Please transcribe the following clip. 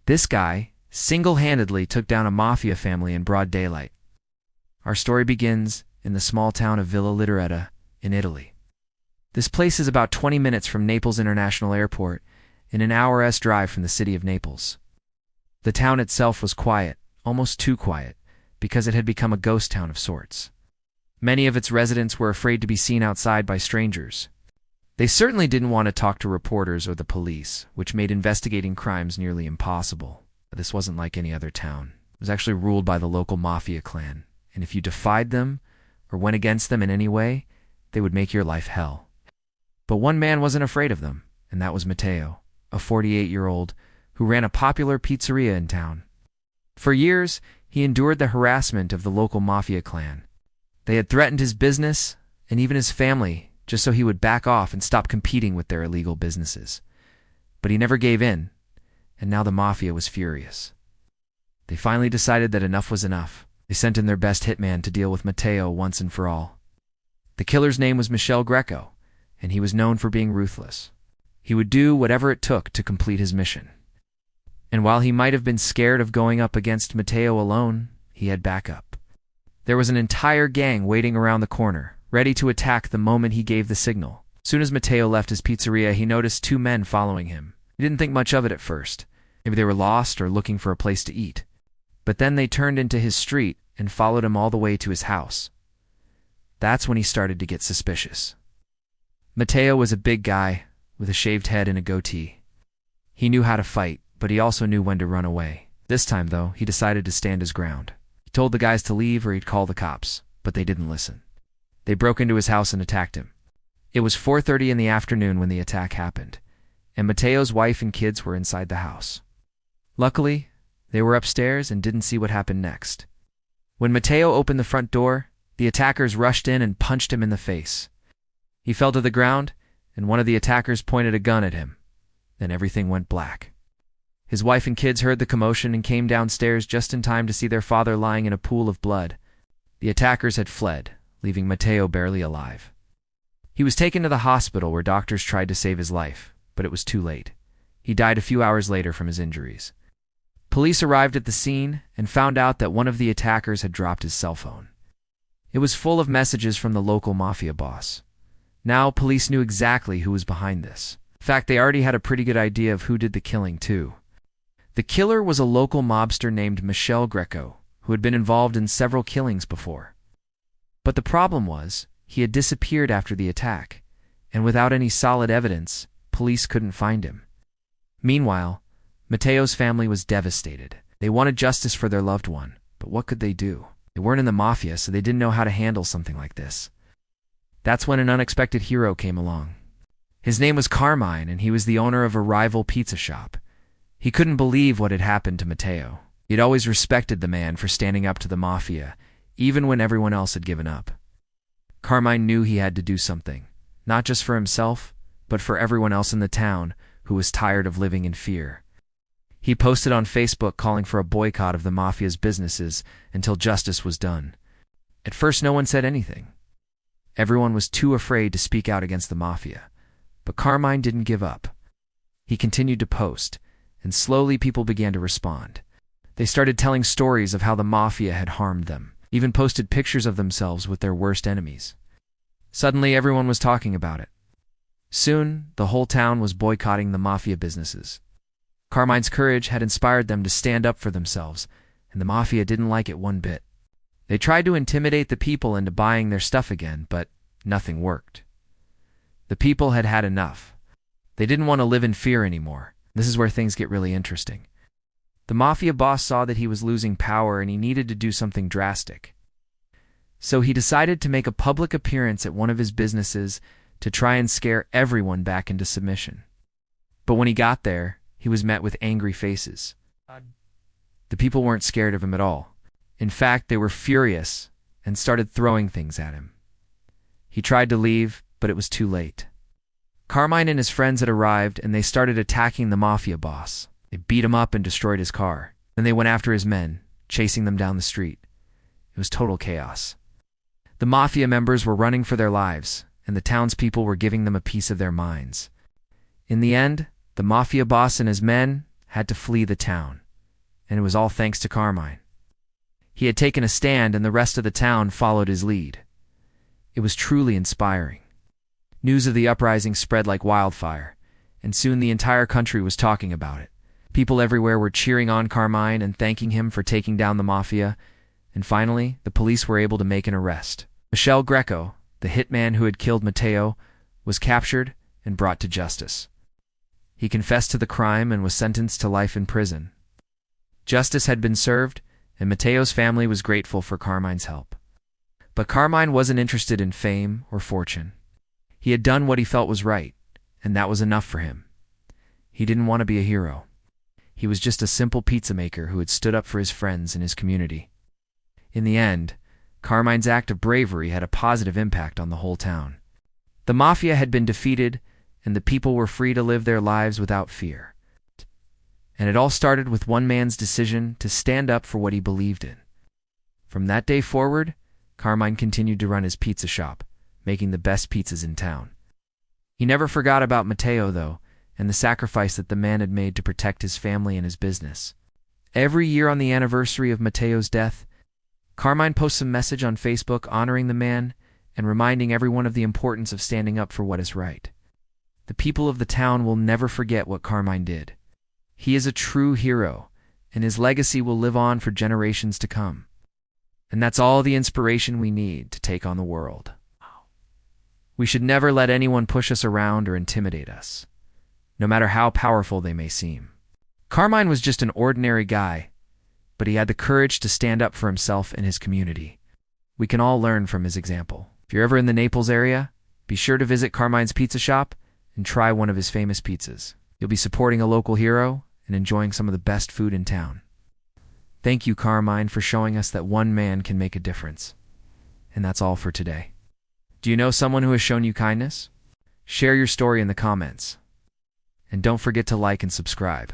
This guy single-handedly took down a mafia family in broad daylight. Our story begins in the small town of Villa Literata in Italy. This place is about 20 minutes from Naples International Airport and an hour's drive from the city of Naples. The town itself was quiet, almost too quiet, because it had become a ghost town of sorts. Many of its residents were afraid to be seen outside by strangers. They certainly didn't want to talk to reporters or the police, which made investigating crimes nearly impossible. This wasn't like any other town. It was actually ruled by the local Mafia clan, and if you defied them or went against them in any way, they would make your life hell. But one man wasn't afraid of them, and that was Matteo, a 48-year-old who ran a popular pizzeria in town. For years, he endured the harassment of the local Mafia clan. They had threatened his business and even his family just so he would back off and stop competing with their illegal businesses. But he never gave in, and now the Mafia was furious. They finally decided that enough was enough. They sent in their best hitman to deal with Matteo once and for all. The killer's name was Michele Greco, and he was known for being ruthless. He would do whatever it took to complete his mission. And while he might have been scared of going up against Matteo alone, he had backup. There was an entire gang waiting around the corner, ready to attack the moment he gave the signal. As soon as Matteo left his pizzeria, he noticed two men following him. He didn't think much of it at first. Maybe they were lost or looking for a place to eat. But then they turned into his street and followed him all the way to his house. That's when he started to get suspicious. Matteo was a big guy with a shaved head and a goatee. He knew how to fight, but he also knew when to run away. This time, though, he decided to stand his ground. He told the guys to leave or he'd call the cops, but they didn't listen. They broke into his house and attacked him. It was 4:30 in the afternoon when the attack happened, and Matteo's wife and kids were inside the house. Luckily, they were upstairs and didn't see what happened next. When Matteo opened the front door, the attackers rushed in and punched him in the face. He fell to the ground, and one of the attackers pointed a gun at him. Then everything went black. His wife and kids heard the commotion and came downstairs just in time to see their father lying in a pool of blood. The attackers had fled, leaving Matteo barely alive. He was taken to the hospital where doctors tried to save his life, but it was too late. He died a few hours later from his injuries. Police arrived at the scene and found out that one of the attackers had dropped his cell phone. It was full of messages from the local Mafia boss. Now police knew exactly who was behind this. In fact, they already had a pretty good idea of who did the killing too. The killer was a local mobster named Michele Greco, who had been involved in several killings before. But the problem was, he had disappeared after the attack, and without any solid evidence, police couldn't find him. Meanwhile, Matteo's family was devastated. They wanted justice for their loved one, but what could they do? They weren't in the Mafia, so they didn't know how to handle something like this. That's when an unexpected hero came along. His name was Carmine, and he was the owner of a rival pizza shop. He couldn't believe what had happened to Matteo. He'd always respected the man for standing up to the Mafia, even when everyone else had given up. Carmine knew he had to do something, not just for himself, but for everyone else in the town who was tired of living in fear. He posted on Facebook calling for a boycott of the Mafia's businesses until justice was done. At first, no one said anything. Everyone was too afraid to speak out against the Mafia. But Carmine didn't give up. He continued to post, and slowly people began to respond. They started telling stories of how the Mafia had harmed them, even posted pictures of themselves with their worst enemies. Suddenly, everyone was talking about it. Soon, the whole town was boycotting the Mafia businesses. Carmine's courage had inspired them to stand up for themselves, and the Mafia didn't like it one bit. They tried to intimidate the people into buying their stuff again, but nothing worked. The people had had enough. They didn't want to live in fear anymore. This is where things get really interesting. The Mafia boss saw that he was losing power and he needed to do something drastic. So he decided to make a public appearance at one of his businesses to try and scare everyone back into submission. But when he got there, he was met with angry faces. The people weren't scared of him at all. In fact, they were furious and started throwing things at him. He tried to leave, but it was too late. Carmine and his friends had arrived and they started attacking the Mafia boss. They beat him up and destroyed his car. Then they went after his men, chasing them down the street. It was total chaos. The Mafia members were running for their lives, and the townspeople were giving them a piece of their minds. In the end, the Mafia boss and his men had to flee the town, and it was all thanks to Carmine. He had taken a stand, and the rest of the town followed his lead. It was truly inspiring. News of the uprising spread like wildfire, and soon the entire country was talking about it. People everywhere were cheering on Carmine and thanking him for taking down the Mafia, and finally, the police were able to make an arrest. Michele Greco, the hitman who had killed Matteo, was captured and brought to justice. He confessed to the crime and was sentenced to life in prison. Justice had been served, and Matteo's family was grateful for Carmine's help. But Carmine wasn't interested in fame or fortune. He had done what he felt was right, and that was enough for him. He didn't want to be a hero. He was just a simple pizza maker who had stood up for his friends and his community. In the end, Carmine's act of bravery had a positive impact on the whole town. The Mafia had been defeated, and the people were free to live their lives without fear. And it all started with one man's decision to stand up for what he believed in. From that day forward, Carmine continued to run his pizza shop, making the best pizzas in town. He never forgot about Matteo, though, and the sacrifice that the man had made to protect his family and his business. Every year on the anniversary of Matteo's death, Carmine posts a message on Facebook honoring the man and reminding everyone of the importance of standing up for what is right. The people of the town will never forget what Carmine did. He is a true hero, and his legacy will live on for generations to come. And that's all the inspiration we need to take on the world. We should never let anyone push us around or intimidate us, no matter how powerful they may seem. Carmine was just an ordinary guy, but he had the courage to stand up for himself and his community. We can all learn from his example. If you're ever in the Naples area, be sure to visit Carmine's pizza shop and try one of his famous pizzas. You'll be supporting a local hero and enjoying some of the best food in town. Thank you, Carmine, for showing us that one man can make a difference. And that's all for today. Do you know someone who has shown you kindness? Share your story in the comments. And don't forget to like and subscribe.